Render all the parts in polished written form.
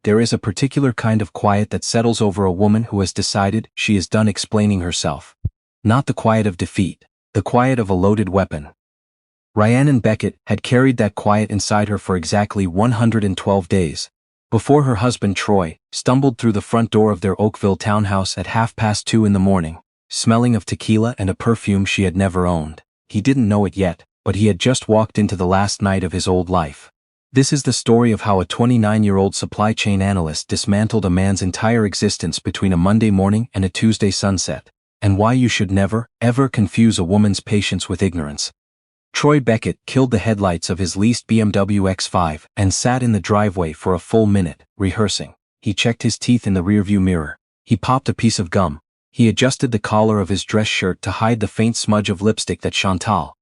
there is a particular kind of quiet that settles over a woman who has decided she is done explaining herself. Not the quiet of defeat, the quiet of a loaded weapon. Rhiannon Beckett had carried that quiet inside her for exactly 112 days. Before her husband Troy stumbled through the front door of their Oakville townhouse at 2:30 in the morning, smelling of tequila and a perfume she had never owned. He didn't know it yet, but he had just walked into the last night of his old life. This is the story of how a 29-year-old supply chain analyst dismantled a man's entire existence between a Monday morning and a Tuesday sunset, and why you should never, ever confuse a woman's patience with ignorance. Troy Beckett killed the headlights of his leased BMW X5 and sat in the driveway for a full minute, rehearsing. He checked his teeth in the rearview mirror. He popped a piece of gum. He adjusted the collar of his dress shirt to hide the faint smudge of lipstick that Chantal,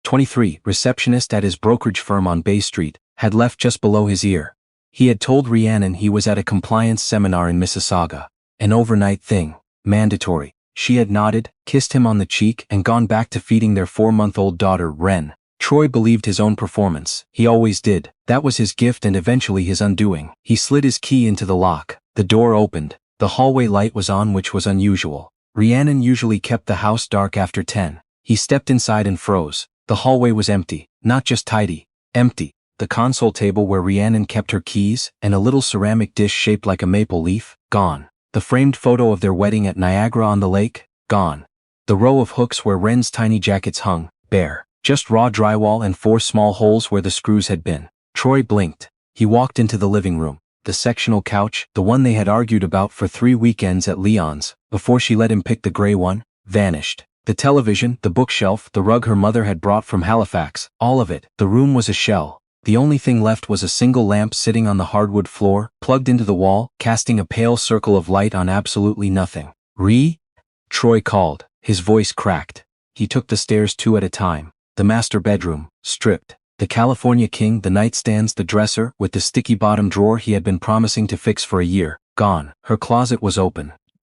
23, receptionist at his brokerage firm on Bay Street, had left just below his ear. He had told Rhiannon he was at a compliance seminar in Mississauga. An overnight thing. Mandatory. She had nodded, kissed him on the cheek, and gone back to feeding their 4-month-old daughter, Wren. Troy believed his own performance. He always did. That was his gift and eventually his undoing. He slid his key into the lock. The door opened. The hallway light was on, which was unusual. Rhiannon usually kept the house dark after 10. He stepped inside and froze. The hallway was empty. Not just tidy. Empty. The console table where Rhiannon kept her keys, and a little ceramic dish shaped like a maple leaf, gone. The framed photo of their wedding at Niagara-on-the-Lake, gone. The row of hooks where Wren's tiny jackets hung, bare. Just raw drywall and 4 small holes where the screws had been. Troy blinked. He walked into the living room. The sectional couch, the one they had argued about for 3 weekends at Leon's, before she let him pick the gray one, vanished. The television, the bookshelf, the rug her mother had brought from Halifax, all of it. The room was a shell. The only thing left was a single lamp sitting on the hardwood floor, plugged into the wall, casting a pale circle of light on absolutely nothing. Troy called. His voice cracked. He took the stairs 2 at a time. The master bedroom, stripped. The California King, the nightstands, the dresser, with the sticky bottom drawer he had been promising to fix for a year, gone. Her closet was open.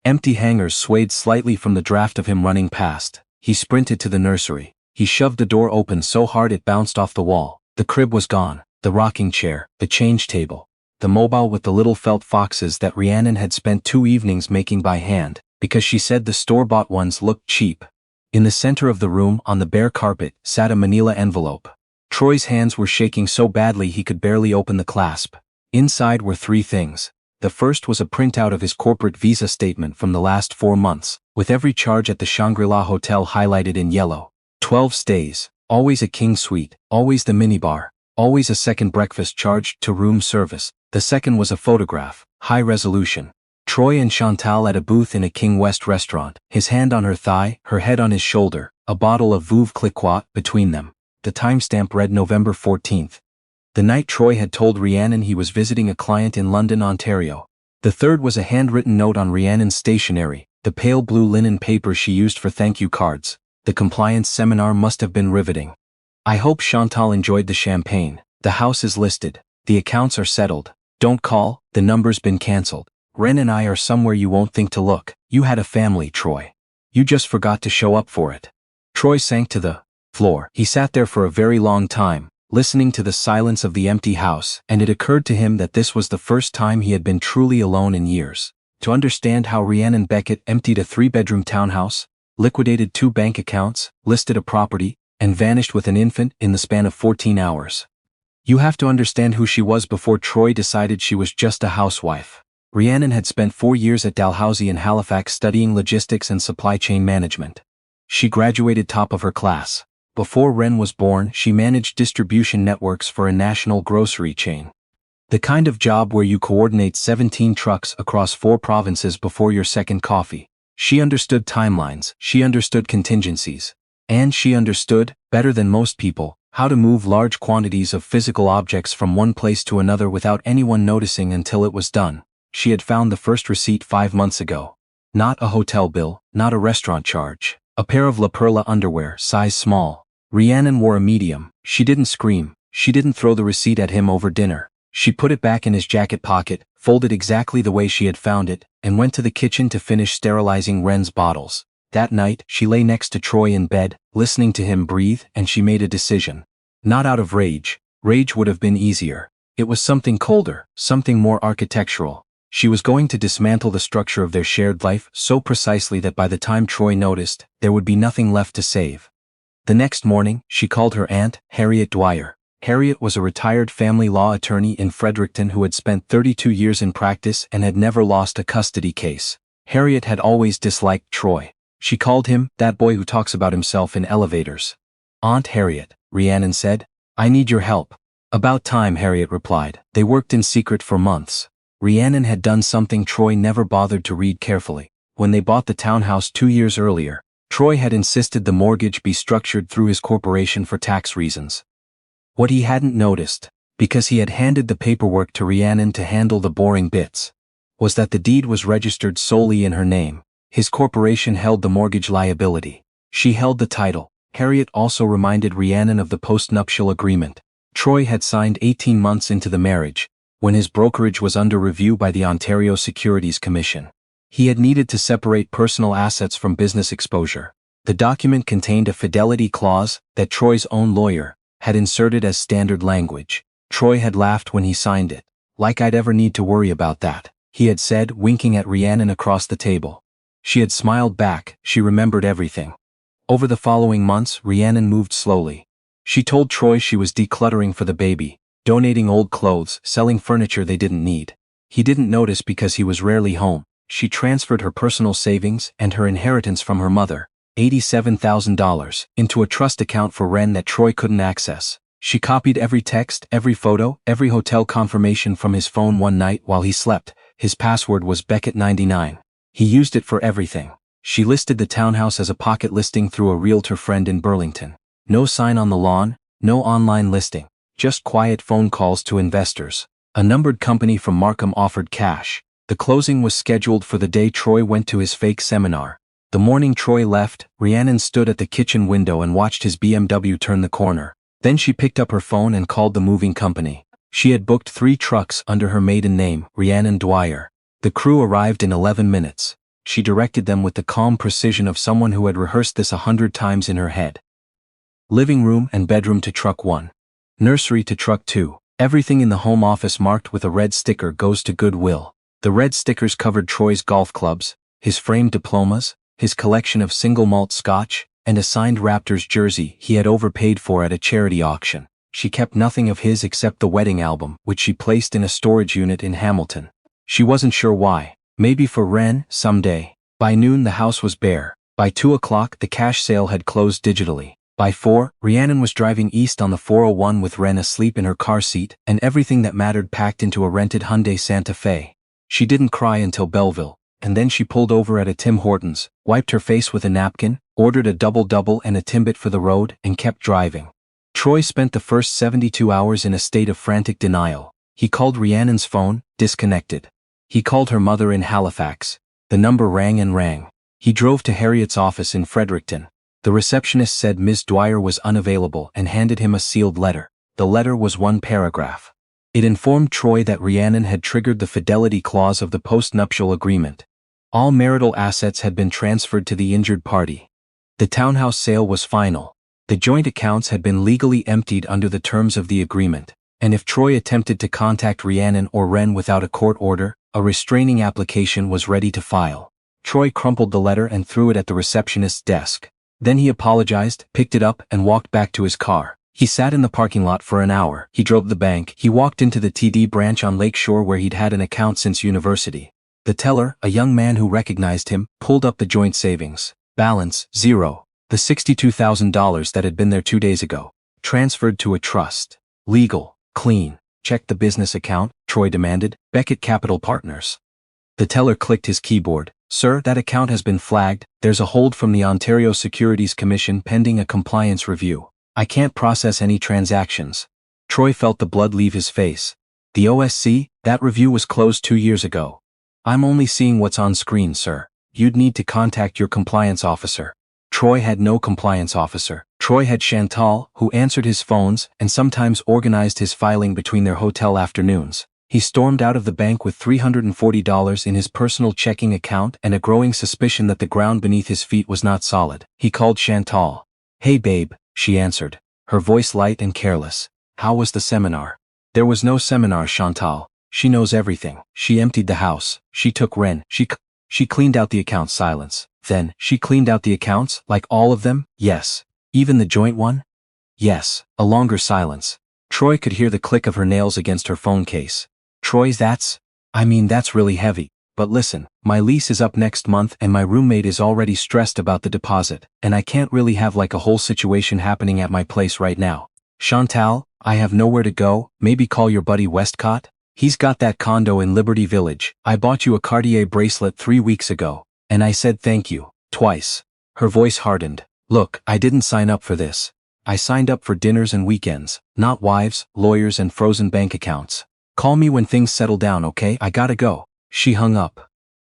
Empty hangers swayed slightly from the draft of him running past. He sprinted to the nursery. He shoved the door open so hard it bounced off the wall. The crib was gone. The rocking chair, the change table, the mobile with the little felt foxes that Rhiannon had spent 2 evenings making by hand, because she said the store-bought ones looked cheap. In the center of the room, on the bare carpet, sat a manila envelope. Troy's hands were shaking so badly he could barely open the clasp. Inside were 3 things. The first was a printout of his corporate visa statement from the last 4 months, with every charge at the Shangri-La Hotel highlighted in yellow. 12 stays, always a king suite, always the minibar, always a second breakfast charged to room service. The second was a photograph, high resolution. Troy and Chantal at a booth in a King West restaurant, his hand on her thigh, her head on his shoulder, a bottle of Veuve Clicquot between them. The timestamp read November 14th. The night Troy had told Rhiannon he was visiting a client in London, Ontario. The third was a handwritten note on Rhiannon's stationery, the pale blue linen paper she used for thank you cards. The compliance seminar must have been riveting. I hope Chantal enjoyed the champagne. The house is listed. The accounts are settled. Don't call, the number's been cancelled. Wren and I are somewhere you won't think to look. You had a family, Troy. You just forgot to show up for it. Troy sank to the floor. He sat there for a very long time, listening to the silence of the empty house, and it occurred to him that this was the first time he had been truly alone in years. To understand how Rhiannon Beckett emptied a 3-bedroom townhouse, liquidated 2 bank accounts, listed a property, and vanished with an infant in the span of 14 hours. You have to understand who she was before Troy decided she was just a housewife. Rhiannon had spent 4 years at Dalhousie in Halifax studying logistics and supply chain management. She graduated top of her class. Before Wren was born, she managed distribution networks for a national grocery chain. The kind of job where you coordinate 17 trucks across 4 provinces before your second coffee. She understood timelines, she understood contingencies. And she understood, better than most people, how to move large quantities of physical objects from one place to another without anyone noticing until it was done. She had found the first receipt 5 months ago. Not a hotel bill, not a restaurant charge. A pair of La Perla underwear, size small. Rhiannon wore a medium. She didn't scream. She didn't throw the receipt at him over dinner. She put it back in his jacket pocket, folded exactly the way she had found it, and went to the kitchen to finish sterilizing Wren's bottles. That night, she lay next to Troy in bed, listening to him breathe, and she made a decision. Not out of rage. Rage would have been easier. It was something colder, something more architectural. She was going to dismantle the structure of their shared life so precisely that by the time Troy noticed, there would be nothing left to save. The next morning, she called her aunt, Harriet Dwyer. Harriet was a retired family law attorney in Fredericton who had spent 32 years in practice and had never lost a custody case. Harriet had always disliked Troy. She called him, that boy who talks about himself in elevators. Aunt Harriet, Rhiannon said, I need your help. About time, Harriet replied. They worked in secret for months. Rhiannon had done something Troy never bothered to read carefully. When they bought the townhouse 2 years earlier, Troy had insisted the mortgage be structured through his corporation for tax reasons. What he hadn't noticed, because he had handed the paperwork to Rhiannon to handle the boring bits, was that the deed was registered solely in her name. His corporation held the mortgage liability. She held the title. Harriet also reminded Rhiannon of the postnuptial agreement. Troy had signed 18 months into the marriage, when his brokerage was under review by the Ontario Securities Commission. He had needed to separate personal assets from business exposure. The document contained a fidelity clause that Troy's own lawyer had inserted as standard language. Troy had laughed when he signed it. Like I'd ever need to worry about that, he had said, winking at Rhiannon across the table. She had smiled back. She remembered everything. Over the following months, Rhiannon moved slowly. She told Troy she was decluttering for the baby, donating old clothes, selling furniture they didn't need. He didn't notice because he was rarely home. She transferred her personal savings and her inheritance from her mother, $87,000, into a trust account for Ren that Troy couldn't access. She copied every text, every photo, every hotel confirmation from his phone one night while he slept. His password was Beckett99. He used it for everything. She listed the townhouse as a pocket listing through a realtor friend in Burlington. No sign on the lawn, no online listing, just quiet phone calls to investors. A numbered company from Markham offered cash. The closing was scheduled for the day Troy went to his fake seminar. The morning Troy left, Rhiannon stood at the kitchen window and watched his BMW turn the corner. Then she picked up her phone and called the moving company. She had booked 3 trucks under her maiden name, Rhiannon Dwyer. The crew arrived in 11 minutes. She directed them with the calm precision of someone who had rehearsed this 100 times in her head. Living room and bedroom to truck 1. Nursery to truck 2. Everything in the home office marked with a red sticker goes to Goodwill. The red stickers covered Troy's golf clubs, his framed diplomas, his collection of single malt scotch, and a signed Raptors jersey he had overpaid for at a charity auction. She kept nothing of his except the wedding album, which she placed in a storage unit in Hamilton. She wasn't sure why. Maybe for Ren, someday. By noon the house was bare. By 2 o'clock the cash sale had closed digitally. By 4, Rhiannon was driving east on the 401 with Ren asleep in her car seat and everything that mattered packed into a rented Hyundai Santa Fe. She didn't cry until Belleville, and then she pulled over at a Tim Hortons, wiped her face with a napkin, ordered a double-double and a Timbit for the road, and kept driving. Troy spent the first 72 hours in a state of frantic denial. He called Rhiannon's phone, disconnected. He called her mother in Halifax. The number rang and rang. He drove to Harriet's office in Fredericton. The receptionist said Ms. Dwyer was unavailable and handed him a sealed letter. The letter was 1 paragraph. It informed Troy that Rhiannon had triggered the fidelity clause of the postnuptial agreement. All marital assets had been transferred to the injured party. The townhouse sale was final. The joint accounts had been legally emptied under the terms of the agreement, and if Troy attempted to contact Rhiannon or Ren without a court order, a restraining application was ready to file. Troy crumpled the letter and threw it at the receptionist's desk. Then he apologized, picked it up, and walked back to his car. He sat in the parking lot for an hour. He drove the bank. He walked into the TD branch on Lake Shore where he'd had an account since university. The teller, a young man who recognized him, pulled up the joint savings. Balance, 0. The $62,000 that had been there 2 days ago. Transferred to a trust. Legal, clean. Check the business account, Troy demanded. Beckett Capital Partners. The teller clicked his keyboard. Sir, that account has been flagged. There's a hold from the Ontario Securities Commission pending a compliance review. I can't process any transactions. Troy felt the blood leave his face. The OSC, that review was closed 2 years ago. I'm only seeing what's on screen, sir. You'd need to contact your compliance officer. Troy had no compliance officer. Troy had Chantal, who answered his phones and sometimes organized his filing between their hotel afternoons. He stormed out of the bank with $340 in his personal checking account and a growing suspicion that the ground beneath his feet was not solid. He called Chantal. Hey babe, she answered, her voice light and careless. How was the seminar? There was no seminar, Chantal. She knows everything. She emptied the house. She took rent. She cleaned out the accounts. Silence. Then, she cleaned out the accounts, like all of them? Yes. Even the joint one? Yes. A longer silence. Troy could hear the click of her nails against her phone case. Troy, that's really heavy. But listen, my lease is up next month and my roommate is already stressed about the deposit, and I can't really have like a whole situation happening at my place right now. Chantal, I have nowhere to go. Maybe call your buddy Westcott? He's got that condo in Liberty Village. I bought you a Cartier bracelet 3 weeks ago, and I said thank you, twice. Her voice hardened. Look, I didn't sign up for this. I signed up for dinners and weekends, not wives, lawyers and frozen bank accounts. Call me when things settle down, okay? I gotta go. She hung up.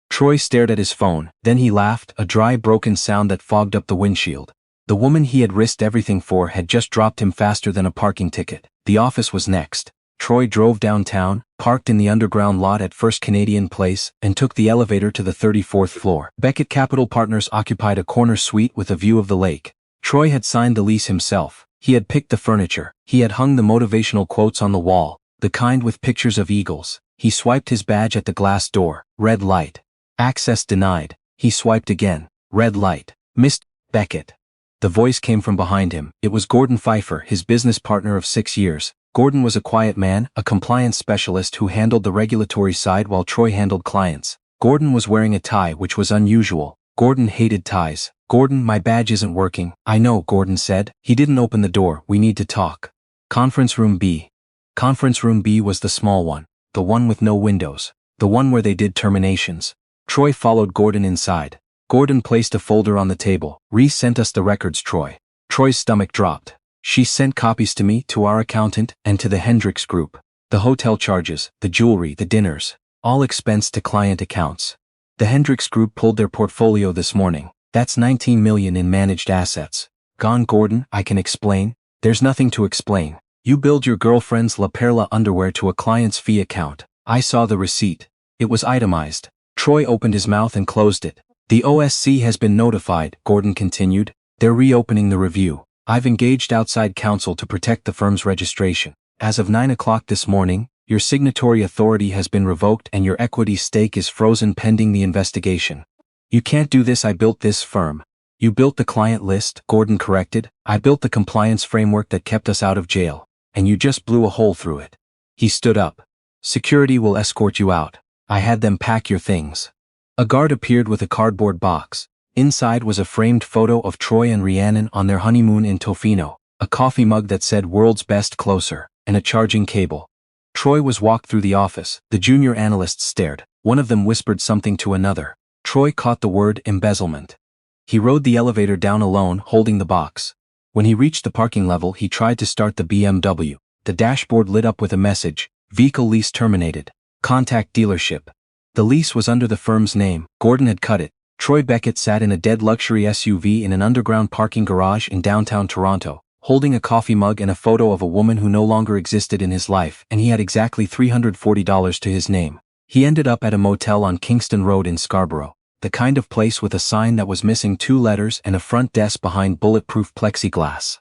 Troy stared at his phone, then he laughed, a dry, broken sound that fogged up the windshield. The woman he had risked everything for had just dropped him faster than a parking ticket. The office was next. Troy drove downtown, parked in the underground lot at First Canadian Place, and took the elevator to the 34th floor. Beckett Capital Partners occupied a corner suite with a view of the lake. Troy had signed the lease himself. He had picked the furniture. He had hung the motivational quotes on the wall, the kind with pictures of eagles. He swiped his badge at the glass door. Red light. Access denied. He swiped again. Red light. Mr. Beckett. The voice came from behind him. It was Gordon Pfeiffer, his business partner of 6 years. Gordon was a quiet man, a compliance specialist who handled the regulatory side while Troy handled clients. Gordon was wearing a tie, which was unusual. Gordon hated ties. Gordon, my badge isn't working. I know, Gordon said. He didn't open the door. We need to talk. Conference room B. Conference room B was the small one. The one with no windows. The one where they did terminations. Troy followed Gordon inside. Gordon placed a folder on the table. Reese sent us the records, Troy. Troy's stomach dropped. She sent copies to me, to our accountant, and to the Hendricks Group. The hotel charges, the jewelry, the dinners. All expensed to client accounts. The Hendricks Group pulled their portfolio this morning. That's $19 million in managed assets. Gone, Gordon, I can explain. There's nothing to explain. You billed your girlfriend's La Perla underwear to a client's fee account. I saw the receipt. It was itemized. Troy opened his mouth and closed it. The OSC has been notified, Gordon continued. They're reopening the review. I've engaged outside counsel to protect the firm's registration. As of 9 o'clock this morning, your signatory authority has been revoked and your equity stake is frozen pending the investigation. You can't do this. I built this firm. You built the client list, Gordon corrected. I built the compliance framework that kept us out of jail. And you just blew a hole through it. He stood up. Security will escort you out. I had them pack your things. A guard appeared with a cardboard box. Inside was a framed photo of Troy and Rhiannon on their honeymoon in Tofino, a coffee mug that said "World's Best Closer," and a charging cable. Troy was walked through the office. The junior analysts stared. One of them whispered something to another. Troy caught the word embezzlement. He rode the elevator down alone, holding the box. When he reached the parking level, he tried to start the BMW. The dashboard lit up with a message: vehicle lease terminated. Contact dealership. The lease was under the firm's name. Gordon had cut it. Troy Beckett sat in a dead luxury SUV in an underground parking garage in downtown Toronto, holding a coffee mug and a photo of a woman who no longer existed in his life, and he had exactly $340 to his name. He ended up at a motel on Kingston Road in Scarborough, the kind of place with a sign that was missing 2 letters and a front desk behind bulletproof plexiglass.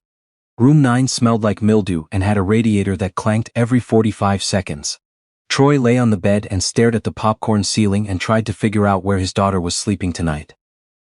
Room 9 smelled like mildew and had a radiator that clanked every 45 seconds. Troy lay on the bed and stared at the popcorn ceiling and tried to figure out where his daughter was sleeping tonight.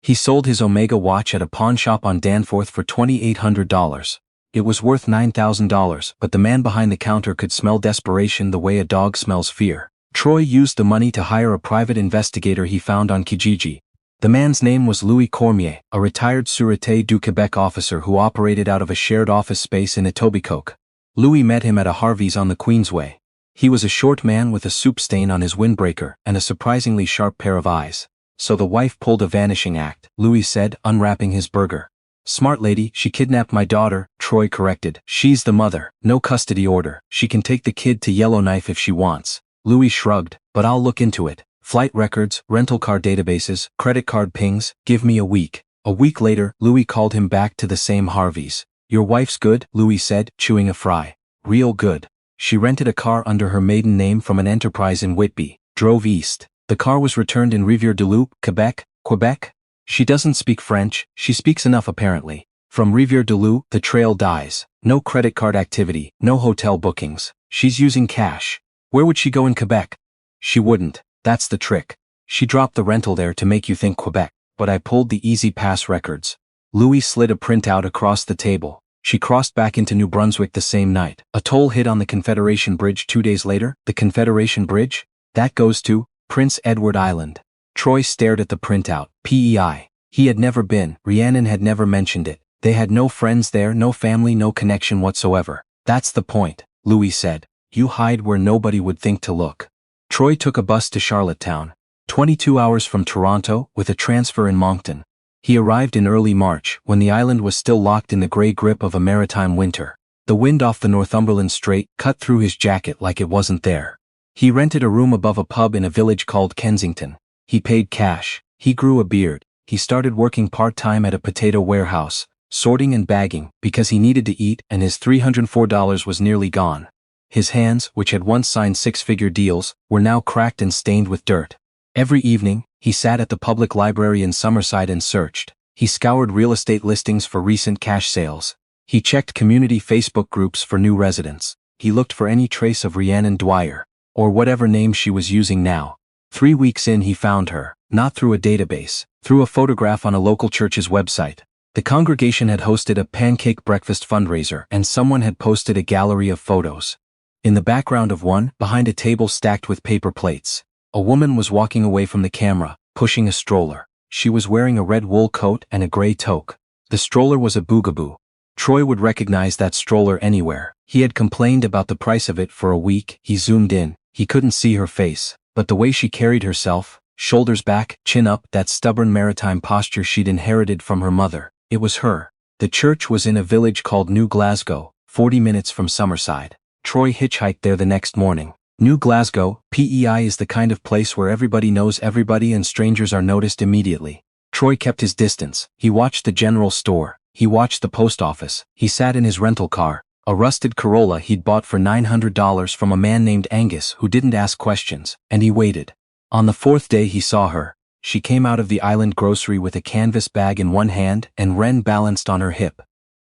He sold his Omega watch at a pawn shop on Danforth for $2,800. It was worth $9,000, but the man behind the counter could smell desperation the way a dog smells fear. Troy used the money to hire a private investigator he found on Kijiji. The man's name was Louis Cormier, a retired Sûreté du Québec officer who operated out of a shared office space in Etobicoke. Louis met him at a Harvey's on the Queensway. He was a short man with a soup stain on his windbreaker and a surprisingly sharp pair of eyes. So the wife pulled a vanishing act, Louis said, unwrapping his burger. Smart lady, she kidnapped my daughter, Troy corrected. She's the mother, no custody order. She can take the kid to Yellowknife if she wants. Louis shrugged, but I'll look into it. Flight records, rental car databases, credit card pings, give me a week. A week later, Louis called him back to the same Harvey's. Your wife's good, Louis said, chewing a fry. Real good. She rented a car under her maiden name from an enterprise in Whitby, drove east. The car was returned in Rivière-du-Loup, Quebec. She doesn't speak French, she speaks enough apparently. From Rivière-du-Loup, the trail dies. No credit card activity, no hotel bookings. She's using cash. Where would she go in Quebec? She wouldn't. That's the trick. She dropped the rental there to make you think Quebec. But I pulled the Easy Pass records. Louis slid a printout across the table. She crossed back into New Brunswick the same night. A toll hit on the Confederation Bridge 2 days later. The Confederation Bridge? That goes to Prince Edward Island. Troy stared at the printout. PEI. He had never been. Rhiannon had never mentioned it. They had no friends there, no family, no connection whatsoever. That's the point, Louis said. You hide where nobody would think to look. Troy took a bus to Charlottetown, 22 hours from Toronto, with a transfer in Moncton. He arrived in early March, when the island was still locked in the grey grip of a maritime winter. The wind off the Northumberland Strait cut through his jacket like it wasn't there. He rented a room above a pub in a village called Kensington. He paid cash. He grew a beard. He started working part-time at a potato warehouse, sorting and bagging, because he needed to eat, and his $304 was nearly gone. His hands, which had once signed six-figure deals, were now cracked and stained with dirt. Every evening, he sat at the public library in Summerside and searched. He scoured real estate listings for recent cash sales. He checked community Facebook groups for new residents. He looked for any trace of Rhiannon Dwyer, or whatever name she was using now. 3 weeks in he found her, not through a database, through a photograph on a local church's website. The congregation had hosted a pancake breakfast fundraiser and someone had posted a gallery of photos. In the background of one, behind a table stacked with paper plates, a woman was walking away from the camera, pushing a stroller. She was wearing a red wool coat and a gray toque. The stroller was a boogaboo. Troy would recognize that stroller anywhere. He had complained about the price of it for a week. He zoomed in. He couldn't see her face, but the way she carried herself, shoulders back, chin up, that stubborn maritime posture she'd inherited from her mother, it was her. The church was in a village called New Glasgow, 40 minutes from Summerside. Troy hitchhiked there the next morning. New Glasgow, PEI is the kind of place where everybody knows everybody and strangers are noticed immediately. Troy kept his distance. He watched the general store. He watched the post office. He sat in his rental car, a rusted Corolla he'd bought for $900 from a man named Angus who didn't ask questions, and he waited. On the 4th day he saw her. She came out of the island grocery with a canvas bag in one hand and Ren balanced on her hip.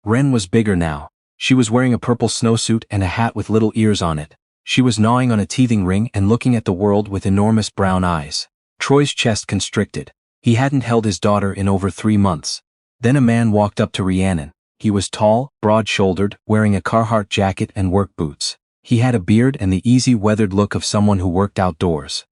Ren was bigger now. She was wearing a purple snowsuit and a hat with little ears on it. She was gnawing on a teething ring and looking at the world with enormous brown eyes. Troy's chest constricted. He hadn't held his daughter in over 3 months. Then a man walked up to Rhiannon. He was tall, broad-shouldered, wearing a Carhartt jacket and work boots. He had a beard and the easy, weathered look of someone who worked outdoors.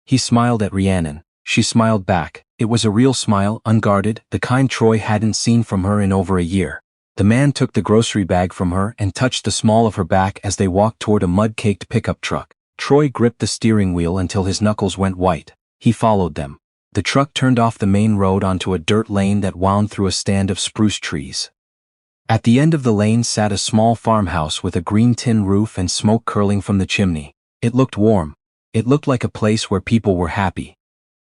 He smiled at Rhiannon. She smiled back. It was a real smile, unguarded, the kind Troy hadn't seen from her in over a year. The man took the grocery bag from her and touched the small of her back as they walked toward a mud-caked pickup truck. Troy gripped the steering wheel until his knuckles went white. He followed them. The truck turned off the main road onto a dirt lane that wound through a stand of spruce trees. At the end of the lane sat a small farmhouse with a green tin roof and smoke curling from the chimney. It looked warm. It looked like a place where people were happy.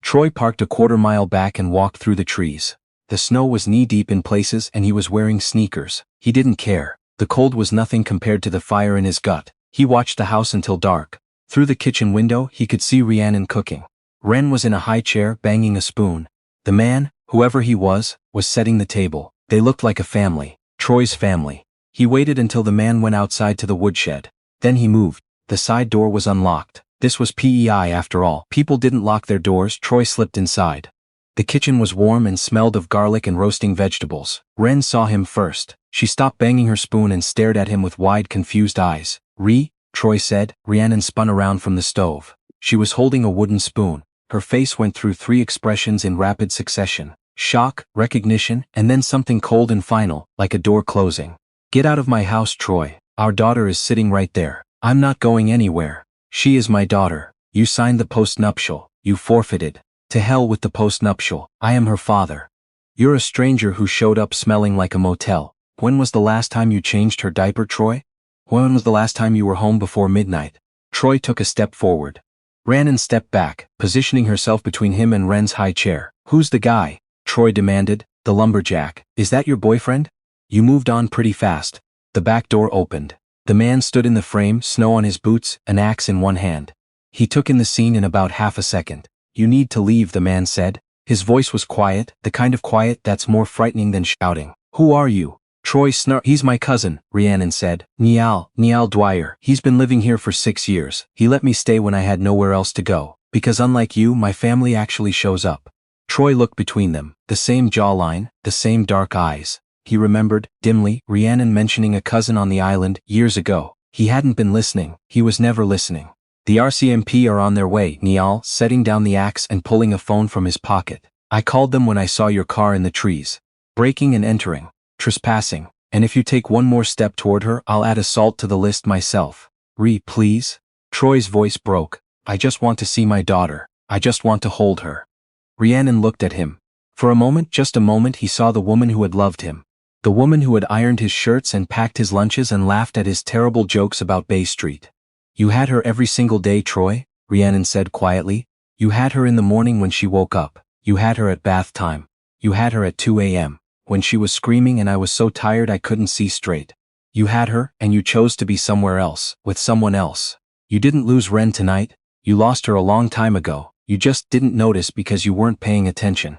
Troy parked a quarter-mile back and walked through the trees. The snow was knee-deep in places and he was wearing sneakers. He didn't care. The cold was nothing compared to the fire in his gut. He watched the house until dark. Through the kitchen window he could see Rhiannon cooking. Ren was in a high chair banging a spoon. The man, whoever he was setting the table. They looked like a family. Troy's family. He waited until the man went outside to the woodshed. Then he moved. The side door was unlocked. This was PEI after all. People didn't lock their doors. Troy slipped inside. The kitchen was warm and smelled of garlic and roasting vegetables. Ren saw him first. She stopped banging her spoon and stared at him with wide, confused eyes. Troy said. Rhiannon spun around from the stove. She was holding a wooden spoon. Her face went through 3 expressions in rapid succession. Shock, recognition, and then something cold and final, like a door closing. Get out of my house, Troy. Our daughter is sitting right there. I'm not going anywhere. She is my daughter. You signed the postnuptial. You forfeited. To hell with the postnuptial. I am her father. You're a stranger who showed up smelling like a motel. When was the last time you changed her diaper, Troy? When was the last time you were home before midnight? Troy took a step forward. Rhiannon stepped back, positioning herself between him and Ren's high chair. Who's the guy? Troy demanded. The lumberjack. Is that your boyfriend? You moved on pretty fast. The back door opened. The man stood in the frame, snow on his boots, an axe in one hand. He took in the scene in about half a second. You need to leave, the man said. His voice was quiet, the kind of quiet that's more frightening than shouting. Who are you? Troy snarled. He's my cousin, Rhiannon said. Niall Dwyer. He's been living here for 6 years. He let me stay when I had nowhere else to go, because unlike you, my family actually shows up. Troy looked between them, the same jawline, the same dark eyes. He remembered, dimly, Rhiannon mentioning a cousin on the island, years ago. He hadn't been listening, he was never listening. The RCMP are on their way, Niall, setting down the axe and pulling a phone from his pocket. I called them when I saw your car in the trees. Breaking and entering. Trespassing. And if you take one more step toward her, I'll add assault to the list myself. Please? Troy's voice broke. I just want to see my daughter. I just want to hold her. Rhiannon looked at him. For a moment, just a moment, he saw the woman who had loved him. The woman who had ironed his shirts and packed his lunches and laughed at his terrible jokes about Bay Street. You had her every single day, Troy, Rhiannon said quietly. You had her in the morning when she woke up. You had her at bath time. You had her at 2 a.m. when she was screaming and I was so tired I couldn't see straight. You had her, and you chose to be somewhere else, with someone else. You didn't lose Ren tonight. You lost her a long time ago. You just didn't notice because you weren't paying attention.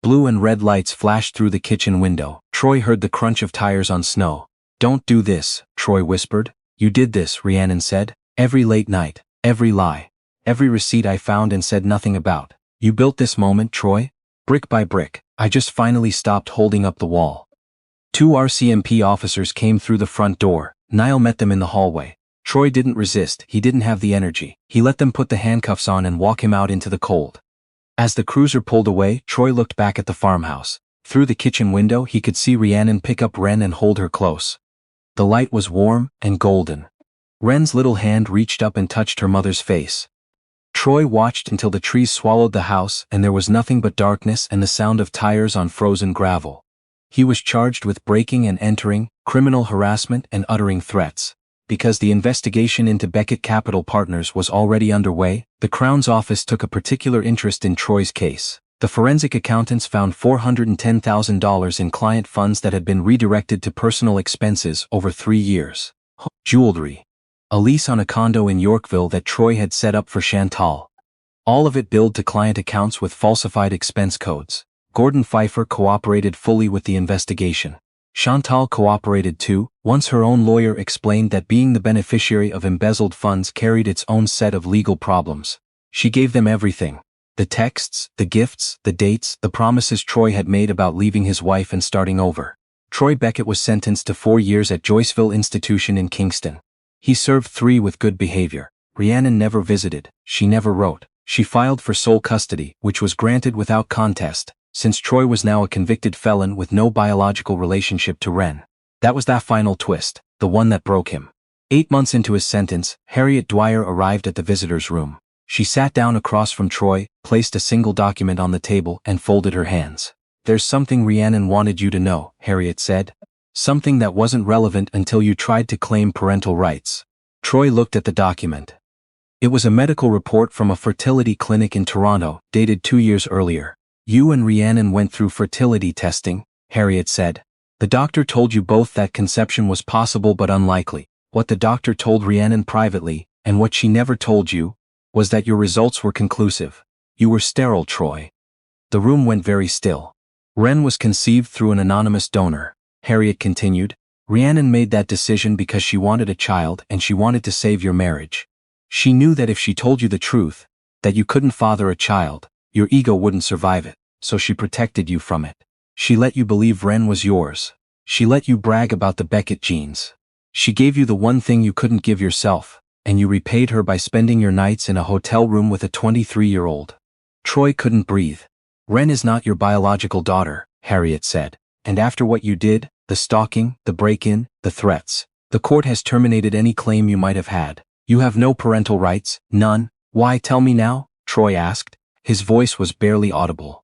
Blue and red lights flashed through the kitchen window. Troy heard the crunch of tires on snow. Don't do this, Troy whispered. You did this, Rhiannon said. Every late night, every lie, every receipt I found and said nothing about. You built this moment, Troy. Brick by brick. I just finally stopped holding up the wall. 2 RCMP officers came through the front door. Niall met them in the hallway. Troy didn't resist, he didn't have the energy. He let them put the handcuffs on and walk him out into the cold. As the cruiser pulled away, Troy looked back at the farmhouse. Through the kitchen window, he could see Rhiannon pick up Ren and hold her close. The light was warm and golden. Ren's little hand reached up and touched her mother's face. Troy watched until the trees swallowed the house and there was nothing but darkness and the sound of tires on frozen gravel. He was charged with breaking and entering, criminal harassment and uttering threats. Because the investigation into Beckett Capital Partners was already underway, the Crown's office took a particular interest in Troy's case. The forensic accountants found $410,000 in client funds that had been redirected to personal expenses over 3 years. Jewelry. A lease on a condo in Yorkville that Troy had set up for Chantal. All of it billed to client accounts with falsified expense codes. Gordon Pfeiffer cooperated fully with the investigation. Chantal cooperated too, once her own lawyer explained that being the beneficiary of embezzled funds carried its own set of legal problems. She gave them everything. The texts, the gifts, the dates, the promises Troy had made about leaving his wife and starting over. Troy Beckett was sentenced to 4 years at Joyceville Institution in Kingston. He served 3 with good behavior. Rhiannon never visited, she never wrote. She filed for sole custody, which was granted without contest, since Troy was now a convicted felon with no biological relationship to Ren. That was that final twist, the one that broke him. 8 months into his sentence, Harriet Dwyer arrived at the visitor's room. She sat down across from Troy, placed a single document on the table, and folded her hands. There's something Rhiannon wanted you to know, Harriet said. Something that wasn't relevant until you tried to claim parental rights. Troy looked at the document. It was a medical report from a fertility clinic in Toronto, dated 2 years earlier. You and Rhiannon went through fertility testing, Harriet said. The doctor told you both that conception was possible but unlikely. What the doctor told Rhiannon privately, and what she never told you, was that your results were conclusive. You were sterile, Troy. The room went very still. Ren was conceived through an anonymous donor, Harriet continued. Rhiannon made that decision because she wanted a child and she wanted to save your marriage. She knew that if she told you the truth, that you couldn't father a child, your ego wouldn't survive it, so she protected you from it. She let you believe Ren was yours. She let you brag about the Beckett genes. She gave you the one thing you couldn't give yourself, and you repaid her by spending your nights in a hotel room with a 23-year-old. Troy couldn't breathe. Ren is not your biological daughter, Harriet said. And after what you did, the stalking, the break-in, the threats, the court has terminated any claim you might have had. You have no parental rights, none. Why, tell me now? Troy asked. His voice was barely audible.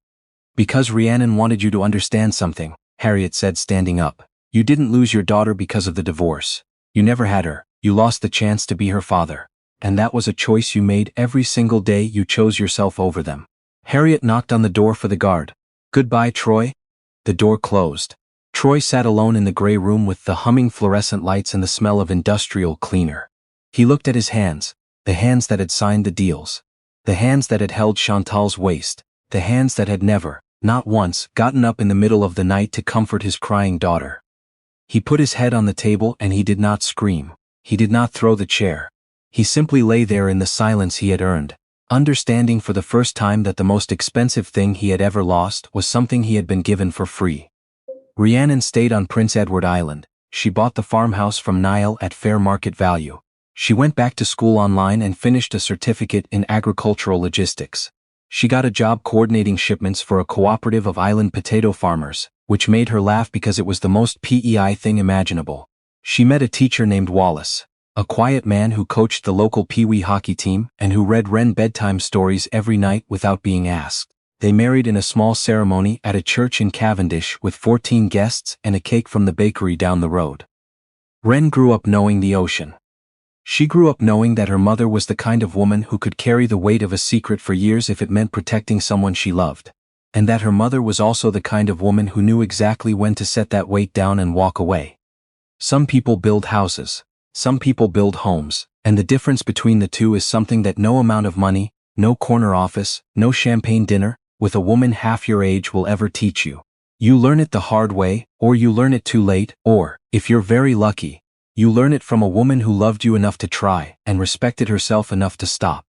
Because Rhiannon wanted you to understand something, Harriet said, standing up. You didn't lose your daughter because of the divorce. You never had her. You lost the chance to be her father. And that was a choice you made every single day. You chose yourself over them. Harriet knocked on the door for the guard. Goodbye, Troy. The door closed. Troy sat alone in the gray room with the humming fluorescent lights and the smell of industrial cleaner. He looked at his hands, the hands that had signed the deals. The hands that had held Chantal's waist, the hands that had never, not once, gotten up in the middle of the night to comfort his crying daughter. He put his head on the table and he did not scream. He did not throw the chair. He simply lay there in the silence he had earned, understanding for the first time that the most expensive thing he had ever lost was something he had been given for free. Rhiannon stayed on Prince Edward Island. She bought the farmhouse from Niall at fair market value. She went back to school online and finished a certificate in agricultural logistics. She got a job coordinating shipments for a cooperative of island potato farmers, which made her laugh because it was the most PEI thing imaginable. She met a teacher named Wallace, a quiet man who coached the local Pee-wee hockey team and who read Wren bedtime stories every night without being asked. They married in a small ceremony at a church in Cavendish with 14 guests and a cake from the bakery down the road. Wren grew up knowing the ocean. She grew up knowing that her mother was the kind of woman who could carry the weight of a secret for years if it meant protecting someone she loved, and that her mother was also the kind of woman who knew exactly when to set that weight down and walk away. Some people build houses, some people build homes, and the difference between the two is something that no amount of money, no corner office, no champagne dinner, with a woman half your age will ever teach you. You learn it the hard way, or you learn it too late, or, if you're very lucky, you learn it from a woman who loved you enough to try and respected herself enough to stop.